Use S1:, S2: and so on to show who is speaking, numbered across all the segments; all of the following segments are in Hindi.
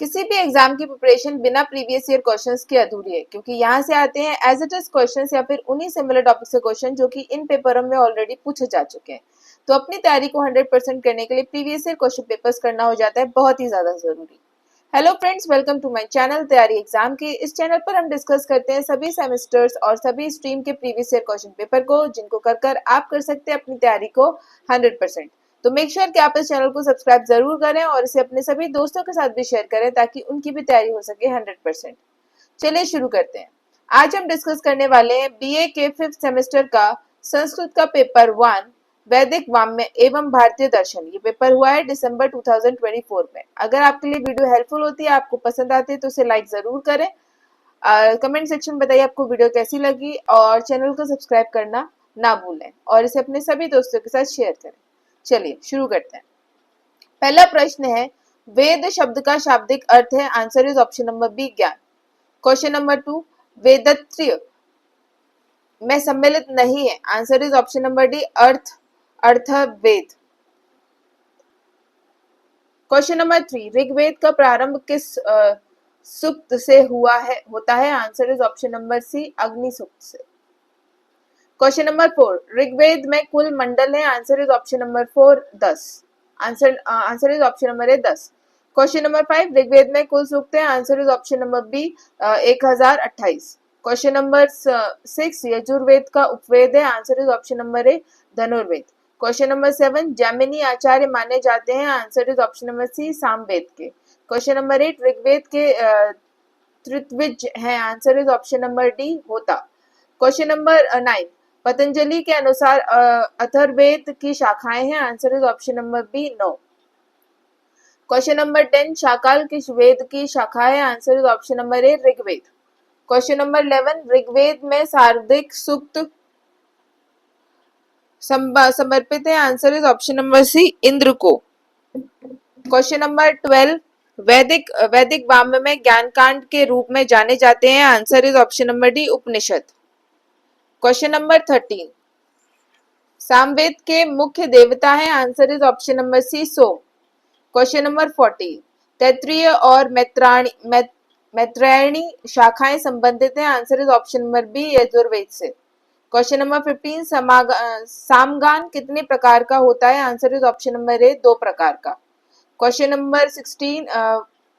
S1: किसी भी एग्जाम की प्रिपरेशन बिना प्रीवियस ईयर क्वेश्चंस के अधूरी है, क्योंकि यहाँ से आते हैं एज इट इज क्वेश्चंस या फिर उन्हीं सिमिलर टॉपिक से क्वेश्चन जो कि इन पेपरों में ऑलरेडी पूछे जा चुके हैं। तो अपनी तैयारी को 100% करने के लिए प्रीवियस ईयर क्वेश्चन पेपर्स करना हो जाता है बहुत ही ज्यादा जरूरी। Hello friends, welcome to my channel तैयारी एग्जाम की। इस चैनल पर हम डिस्कस करते हैं सभी सेमेस्टर्स और सभी स्ट्रीम के प्रीवियस ईयर क्वेश्चन पेपर को, जिनको कर आप कर सकते हैं अपनी तैयारी को 100%। तो मेक श्योर कि आप इस चैनल को सब्सक्राइब जरूर करें और इसे अपने सभी दोस्तों के साथ भी शेयर करें ताकि उनकी भी तैयारी हो सके 100%। चलिए शुरू करते हैं। आज हम डिस्कस करने वाले हैं बीए के 5th सेमेस्टर का संस्कृत का पेपर 1 वैदिक वाङ्मय एवं भारतीय दर्शन। ये पेपर हुआ है दिसंबर 2024 में। अगर आपके लिए वीडियो हेल्पफुल होती है, आपको पसंद आती है तो उसे लाइक जरूर करें। कमेंट सेक्शन में बताइए आपको वीडियो कैसी लगी और चैनल को सब्सक्राइब करना ना भूलें और इसे अपने सभी दोस्तों के साथ शेयर करें। चलिए शुरू करते हैं। पहला प्रश्न है, वेद शब्द का शाब्दिक अर्थ है। Answer is option number B, ज्ञान। क्वेश्चन नंबर 2, वेदत्रय में सम्मिलित नहीं है। Answer is option number D, अर्थ वेद। क्वेश्चन नंबर 3, ऋग्वेद का प्रारंभ किस सूक्त से होता है। Answer is option number C, अग्नि सूक्त से। क्वेश्चन नंबर 4, ऋग्वेद में कुल मंडल है। Answer is option number 4, 10। Answer is option number A, 10। Question number 5, Rigveda में कुल सूक्त है। Answer is option number B, 1028। Question number 6, Yajurveda का उपवेद है। Answer is option number A, Dhanurveda. Question number 7, Jaimini आचार्य माने जाते हैं। Answer is option number C, Samaveda के। क्वेश्चन नंबर 8, ऋग्वेद के त्रित्विज हैं। Answer is option number D, होता। क्वेश्चन नंबर 9, पतंजलि के अनुसार अथर्ववेद की शाखाएं हैं। Answer is option number B, 9। Question number 10, Shakala किस वेद की शाखा है। Answer is option number A, Rigveda. Question number 11, Rigveda में सार्वधिक सूक्त समर्पित है। Answer is option number C, Indra को। क्वेश्चन नंबर 12, वैदिक वाङ्मय में ज्ञान कांड के रूप में जाने जाते हैं। Answer is option number D, Upanishad. Question number 13, Samaveda के मुख्य देवता हैं। Answer is option number C, Soma. Question number 14, Taittiriya और मैत्रेयणी शाखाएं संबंधित हैं। Answer is option number B, Yajurveda से। क्वेश्चन नंबर 15, सामगान कितने प्रकार का होता है। आंसर इज ऑप्शन नंबर ए, 2 प्रकार का। क्वेश्चन नंबर 16,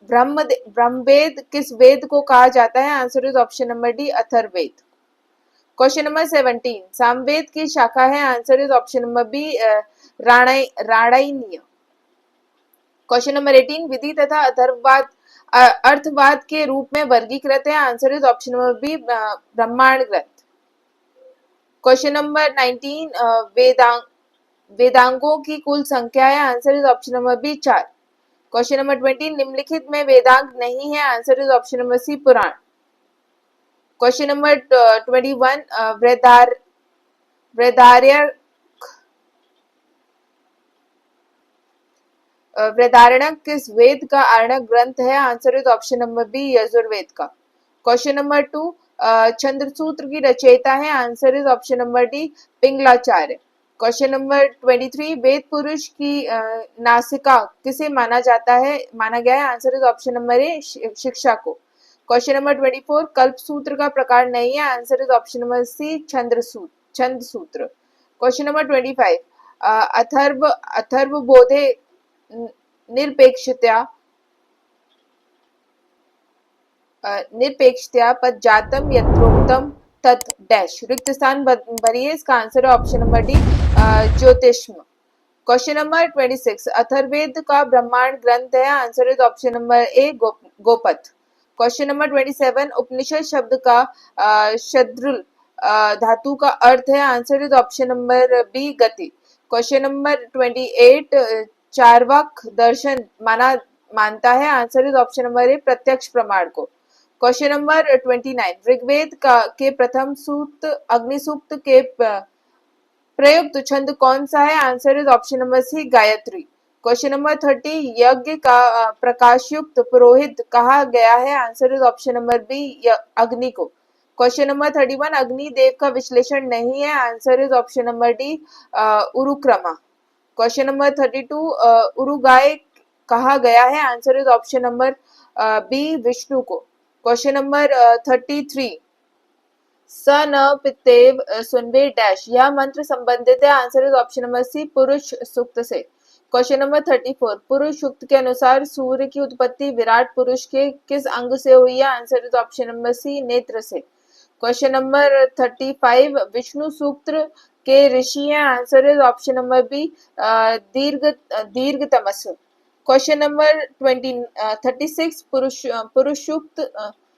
S1: ब्रह्मवेद किस वेद को कहा जाता है। Answer is option number D, Atharvaveda. Question number 17, Samaveda की शाखा है। Answer is option number B, Ranayaniya. Question number 18, विधि तथा अर्थवाद के रूप में वर्गीकृत है। Answer is option number B, ब्रह्मांड ग्रंथ। क्वेश्चन नंबर 19, वेदांगों की कुल संख्या है। Answer is option number B, 4। Question number 20, निम्नलिखित में वेदांग नहीं है। Answer is option number C, Purana. Question number 21, Brihadaranyaka किस वेद का आरण्यक ग्रंथ है। Answer is option number B, Yajurveda का। क्वेश्चन नंबर 2, छंद्रसूत्र की रचयिता है। Answer is option number D, Pingalacharya. Question number 23, वेद पुरुष की नासिका किसे माना गया है। आंसर इज ऑप्शन नंबर ए, शिक्षा को। क्वेश्चन नंबर 24, कल्प सूत्र का प्रकार नहीं है। Answer is option number C, छंद सूत्र। क्वेश्चन नंबर 25, अथर्वबोधे निरपेक्षतया पद जातम यत्रोक्तम तत् डैश। रिक्त स्थान भरिए। इसका आंसर है ऑप्शन नंबर डी, ज्योतिष्म। क्वेश्चन नंबर 26, अथर्ववेद का ब्रह्मांड ग्रंथ है। Answer is option number A, Gopatha. Question number 27, Upanishad शब्द का शद्रुल धातु का अर्थ है। Answer is option number B, गति। क्वेश्चन नंबर 28, चार्वाक दर्शन मानता है। Answer is option number A, प्रत्यक्ष प्रमाण को। क्वेश्चन नंबर 29, ऋग्वेद के प्रथम सूक्त अग्नि सूक्त के प्रयुक्त छंद कौन सा है। Answer is option number C, Gayatri. Question number 30, यज्ञ का प्रकाशयुक्त पुरोहित कहा गया है। Answer is option number B, Agni को। क्वेश्चन नंबर 31, अग्नि देव का विश्लेषण नहीं है। Answer is option number D, Urukrama. Question number 32, Urugaya कहा गया है? Answer is option number B, Vishnu को। क्वेश्चन नंबर 33, स न पितेव सुनवे डैश, यह मंत्र संबंधित है? Answer is option number C, पुरुष सूक्त से। क्वेश्चन नंबर 34, पुरुष सूक्त के अनुसार सूर्य की उत्पत्ति विराट पुरुष के किस अंग से हुई है? Answer is option number C, नेत्र से। क्वेश्चन नंबर 35, विष्णु सूक्त के ऋषि हैं? Answer is option number B, Dirghatamas. Question number 36, Purusha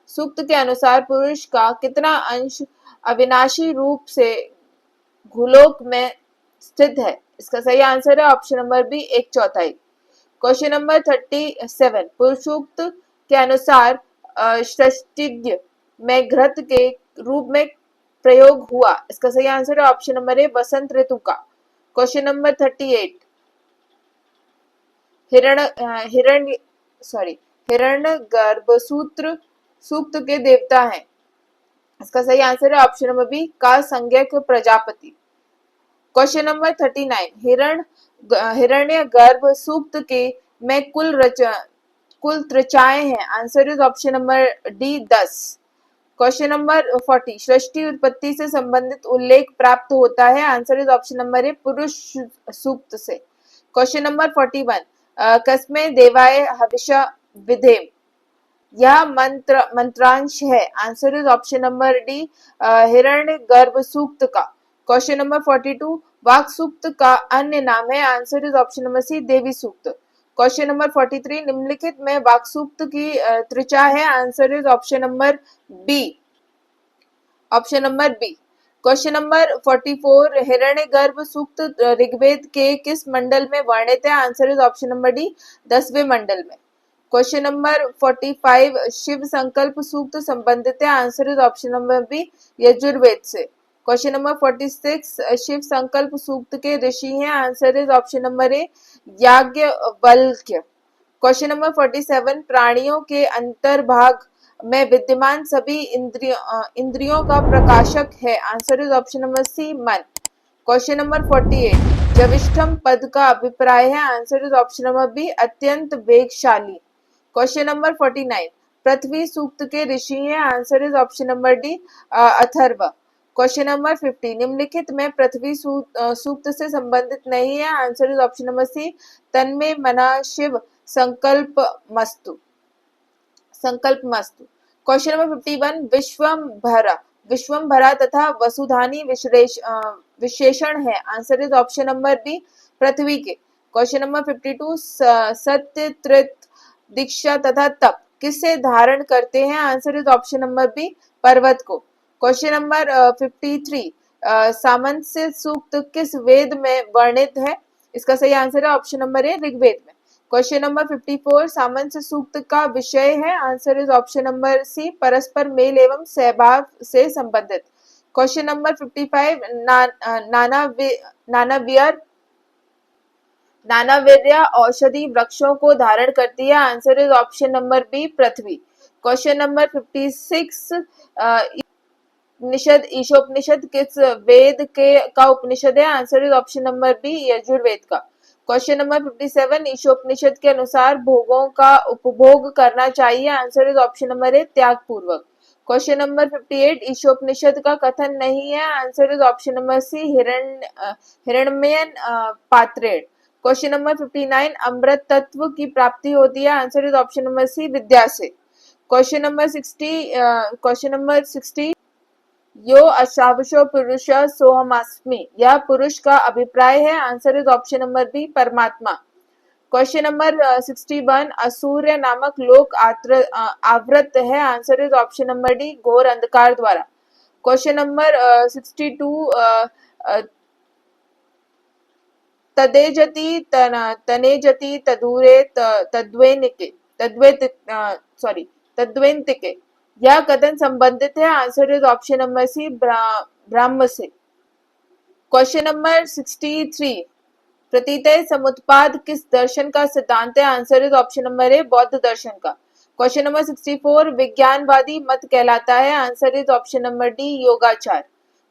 S1: सूक्त के अनुसार पुरुष का कितना अंश अविनाशी रूप से भूलोक में स्थित है? इसका सही आंसर है option number B, 1/4। Question number 37, पुरुष सूक्त के अनुसार षष्टिज्ञ में घृत के रूप में प्रयोग हुआ? इसका सही आंसर है ऑप्शन नंबर ए, वसंत ऋतु का। क्वेश्चन नंबर 38, हिरण्य गर्भ सूक्त के देवता हैं? इसका सही आंसर है ऑप्शन नंबर बी, का संज्ञक प्रजापति। क्वेश्चन नंबर 39, हिरण्य गर्भ सूक्त के में कुल त्रिचाएं हैं? Answer is option number D, 10। Question number 40, सृष्टि उत्पत्ति से संबंधित उल्लेख प्राप्त होता है? आंसर इज ऑप्शन नंबर ए, पुरुष सूक्त से। क्वेश्चन नंबर 41, कस्मे देवाय हविषा विधेम, यह मंत्रांश है? Answer is option number D, हिरण्य गर्भ सूक्त का। क्वेश्चन नंबर 42, वाक सूक्त का अन्य नाम है? Answer is option number C, देवी सूक्त। क्वेश्चन नंबर 43, निम्नलिखित में वाक सूक्त की त्रिचा है? Answer is option number B, question number 44, हिरण्य गर्भ सूक्त ऋग्वेद के किस मंडल में वर्णित है? Answer is option number D, 10वें मंडल में। क्वेश्चन नंबर 45, शिव संकल्प सूक्त संबंधित है? Answer is option number B, Yajurveda से। क्वेश्चन नंबर 46, शिव संकल्प सूक्त के ऋषि हैं? Answer is option number A, Yajnavalkya. Question number 47, प्राणियों के अंतर्भाग में विद्यमान सभी इंद्रियों का प्रकाशक है? Answer is option number C, मन। क्वेश्चन नंबर 48, जविष्ठम पद का अभिप्राय है? Answer is option number B, अत्यंत वेगशाली। क्वेश्चन नंबर 49, पृथ्वी सूक्त के ऋषि हैं? Answer is option number D, Atharva. Question number 50, निम्नलिखित में पृथ्वी सूक्त से संबंधित नहीं है? Answer is option number C, तन्मे मना शिव संकल्प मस्तु। क्वेश्चन नंबर 51, विश्वम्भरा तथा वसुधानी विशेषण है? Answer is option number B, Prithvi के। क्वेश्चन नंबर 52, सत्य, त्रित, दीक्षा तथा तप किसे धारण करते हैं? Answer is option number B, पर्वत को। क्वेश्चन नंबर 53, सामंस्य सूक्त किस वेद में वर्णित है? इसका सही आंसर है ऑप्शन नंबर ए, ऋग्वेद में। क्वेश्चन नंबर 54, सामंस्य सूक्त का विषय है? Answer is option number C, परस्पर मेल एवं सहभाव से संबंधित। क्वेश्चन नंबर 55, नानावीर्य औषधि वृक्षों को धारण करती है? Answer is option number B, Prithvi. Question number 56, Upanishad Ishopanishad किस वेद का उपनिषद है? Answer is option number B, Yajurveda का। क्वेश्चन नंबर 57, ईशोपनिषद के अनुसार भोगों का उपभोग करना चाहिए? आंसर इज ऑप्शन नंबर ए, त्याग पूर्वक। क्वेश्चन नंबर 58, ईशोपनिषद का कथन नहीं है? Answer is option number C, हिरण्मयन पात्रेण। क्वेश्चन नंबर 59, अमृत तत्व की प्राप्ति होती है? Answer is option number C, विद्या से। क्वेश्चन नंबर 60, यो अशावशो पुरुष सोहमास्मि, यह पुरुष का अभिप्राय है? Answer is option number B, परमात्मा। क्वेश्चन नंबर 61, असूर्य नामक लोक आवृत है? Answer is option number D, घोर अंधकार द्वारा। क्वेश्चन नंबर 62, तनेजति तदूरे तद्वेन्तिके, यह कथन संबंधित है? Answer is option number C, ब्राह्म से। क्वेश्चन नंबर 63, प्रतीतय समुत्पाद किस दर्शन का सिद्धांत है? आंसर इज ऑप्शन नंबर ए, बौद्ध दर्शन का। क्वेश्चन नंबर 64, विज्ञानवादी मत कहलाता है? Answer is option number D, Yogachara.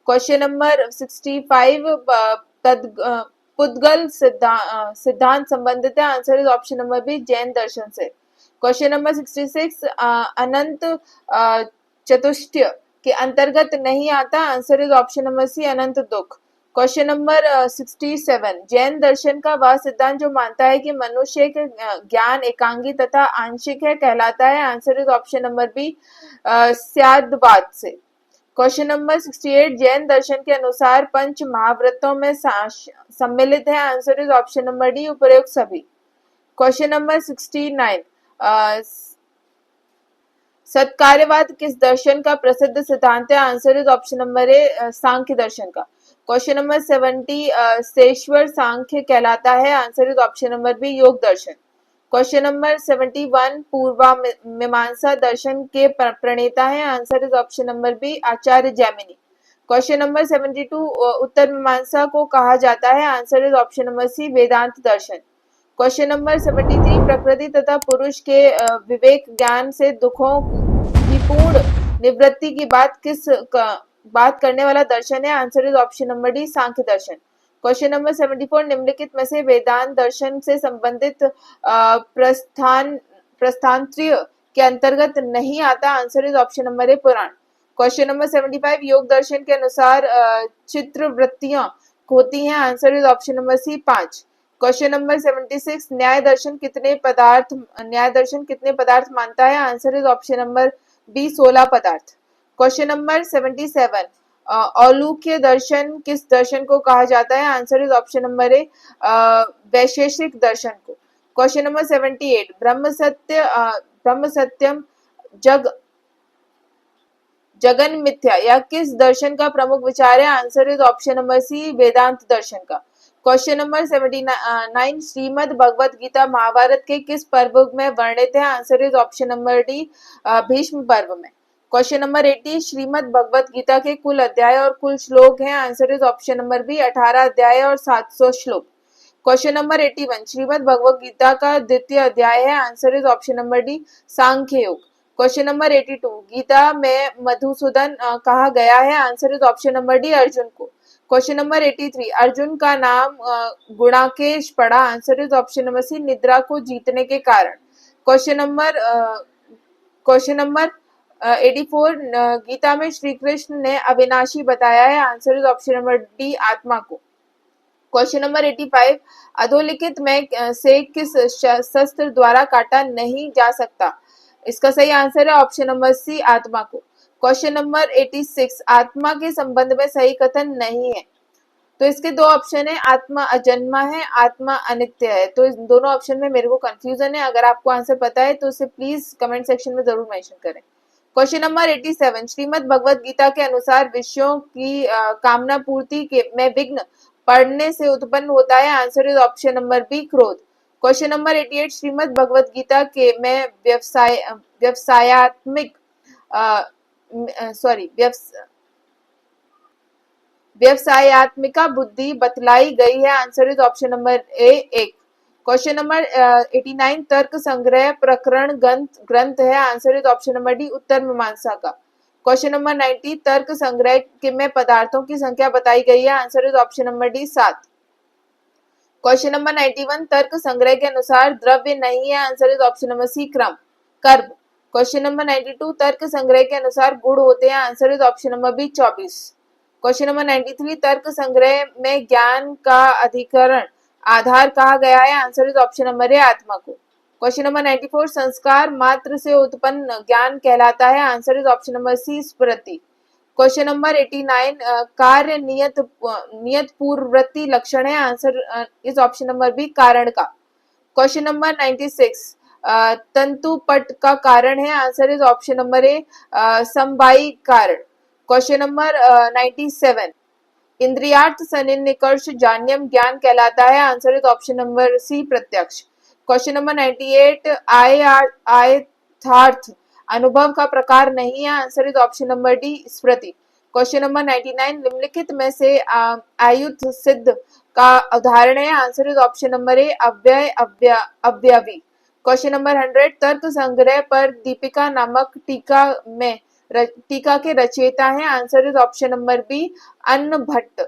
S1: Question number 65, पुद्गल सिद्धांत संबंधित है? Answer is option number B Jain दर्शन से। क्वेश्चन नंबर 66 अनंत चतुष्टय के अंतर्गत नहीं आता? Answer is option number C अनंत दुख। क्वेश्चन नंबर 67 जैन दर्शन का वह सिद्धांत जो मानता है कि मनुष्य के ज्ञान एकांगी तथा आंशिक है कहलाता है? Answer is option number B Syadvada से। क्वेश्चन नंबर 68 जैन दर्शन के अनुसार पंच महाव्रतों में सम्मिलित है? Answer is option number D उपरोक्त सभी। क्वेश्चन नंबर 69 सत्कार्यवाद किस दर्शन का प्रसिद्ध सिद्धांत है? Answer is option number A Samkhya दर्शन का। क्वेश्चन नंबर 70 सेश्वर सांख्य कहलाता है? Answer is option number B Yoga दर्शन। क्वेश्चन नंबर 71 पूर्वा मीमांसा दर्शन के प्रणेता है? Answer is option number B आचार्य जैमिनी। क्वेश्चन नंबर 72 उत्तर मीमांसा को कहा जाता है? Answer is option number C Vedanta दर्शन। क्वेश्चन नंबर 73 प्रकृति तथा पुरुष के विवेक ज्ञान से दुखों की पूर्ण निवृत्ति की बात करने वाला दर्शन है? Answer is option number D Sankhya Darshan. Question number 74 निम्नलिखित में से वेदांत दर्शन से संबंधित प्रस्थानत्रय के अंतर्गत नहीं आता? Answer is option number A पुराण। क्वेश्चन नंबर 75 योग दर्शन के अनुसार चित्र वृत्तियां होती हैं? Answer is option number C 5। Question number 76 न्याय दर्शन कितने पदार्थ मानता है? Answer is option number B 16 पदार्थ। क्वेश्चन नंबर 77 औलूक्य दर्शन किस दर्शन को कहा जाता है? Answer is option number A Vaisheshika दर्शन को। क्वेश्चन नंबर 78 ब्रह्म सत्यम जगन मिथ्या या किस दर्शन का प्रमुख विचार है? Answer is option number C Vedanta दर्शन का। क्वेश्चन नंबर 79 श्रीमद् भगवत गीता महाभारत के किस पर्व में वर्णित है? Answer is option number D Bhishma Parva में। क्वेश्चन नंबर 80 श्रीमद् भगवत गीता के कुल अध्याय और कुल श्लोक हैं? Answer is option number B 18 अध्याय और 700 श्लोक। क्वेश्चन नंबर 81 श्रीमद् भगवत गीता का द्वितीय अध्याय है? Answer is option number D सांख्य योग। क्वेश्चन नंबर 82 गीता में मधुसूदन कहा गया है? Answer is option number D Arjun को। क्वेश्चन नंबर 83 अर्जुन का नाम गुणाकेश पड़ा? Answer is option number C निद्रा को जीतने के कारण। क्वेश्चन नंबर 84 गीता में श्री कृष्ण ने अविनाशी बताया है? Answer is option number D आत्मा को। क्वेश्चन नंबर 85 अधोलिखित में से किस शस्त्र द्वारा काटा नहीं जा सकता? इसका सही आंसर है ऑप्शन नंबर सी आत्मा को। क्वेश्चन नंबर 86 आत्मा के संबंध में सही कथन नहीं है, तो इसके दो ऑप्शन है, आत्मा अजन्मा है, आत्मा अनित्य है। तो इस दोनों ऑप्शन में मेरे को कंफ्यूजन है। अगर आपको आंसर पता है तो उसे प्लीज कमेंट सेक्शन में जरूर मेंशन करें। क्वेश्चन नंबर 87 श्रीमद् भगवत गीता के अनुसार विषयों की कामना पूर्ति के में विघ्न पड़ने से उत्पन्न होता है? Answer is option number B क्रोध। क्वेश्चन नंबर 88 श्रीमद् भगवत गीता के में व्यवसायत्मिका बुद्धि बतलाई गई है? Answer is option number A 1। Question number 89 Tarka Sangraha प्रकरण ग्रंथ है? Answer is option number D Uttara Mimamsa का। क्वेश्चन नंबर 90 तर्क संग्रह के में पदार्थों की संख्या बताई गई है? Answer is option number D 7। Question number 91 Tarka Sangraha के अनुसार द्रव्य नहीं है? Answer is option number C कर्म। क्वेश्चन नंबर 92 तर्क संग्रह के अनुसार गुण होते हैं? Answer is option number B 24। Question number 93 तर्क संग्रह में ज्ञान का अधिकरण आधार कहा गया है? आंसर इज ऑप्शन नंबर ए आत्मा को। क्वेश्चन नंबर 94 संस्कार मात्र से उत्पन्न ज्ञान कहलाता है? Answer is option number C स्मृति। क्वेश्चन नंबर 89 कार्य नियत पूर्ववृत्ति लक्षण है? Answer is option number B कारण का। क्वेश्चन नंबर 96 तंतु पट का कारण है? Answer is option number A समवायी कारण। क्वेश्चन नंबर 97 इंद्रियार्थ सन्निकर्ष जान्यम ज्ञान कहलाता है? Answer is option number C प्रत्यक्ष। क्वेश्चन नंबर 98 आयथार्थ अनुभव का प्रकार नहीं है? Answer is option number D Smriti. Question number 99 निम्नलिखित में से आयुध सिद्ध का उदाहरण है? Answer is option number A अव्ययी। Question number 100 तर्क संग्रह पर दीपिका नामक टीका के रचयिता हैं? Answer is option number B Anna Bhatt.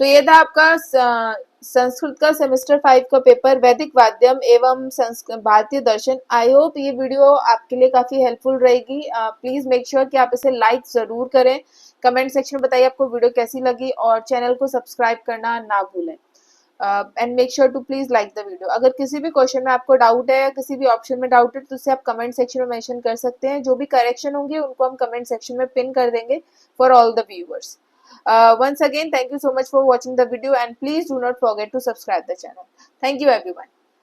S1: तो ये था आपका संस्कृत का सेमेस्टर 5 का पेपर, वैदिक वाद्यम एवं भारतीय दर्शन। आई होप ये वीडियो आपके लिए काफी हेल्पफुल रहेगी। प्लीज मेक श्योर कि आप इसे लाइक जरूर करें, कमेंट सेक्शन में बताइए आपको वीडियो कैसी लगी और चैनल को सब्सक्राइब करना ना भूलें। And make sure to please like the video. अगर किसी भी क्वेश्चन में आपको डाउट है या किसी भी ऑप्शन में डाउट है तो उसे आप कमेंट सेक्शन में मेंशन कर सकते हैं। जो भी करेक्शन होंगे उनको हम कमेंट सेक्शन में पिन कर देंगे for all the viewers. Once again, thank you so much for watching the video and please do not forget to subscribe the channel. Thank you everyone.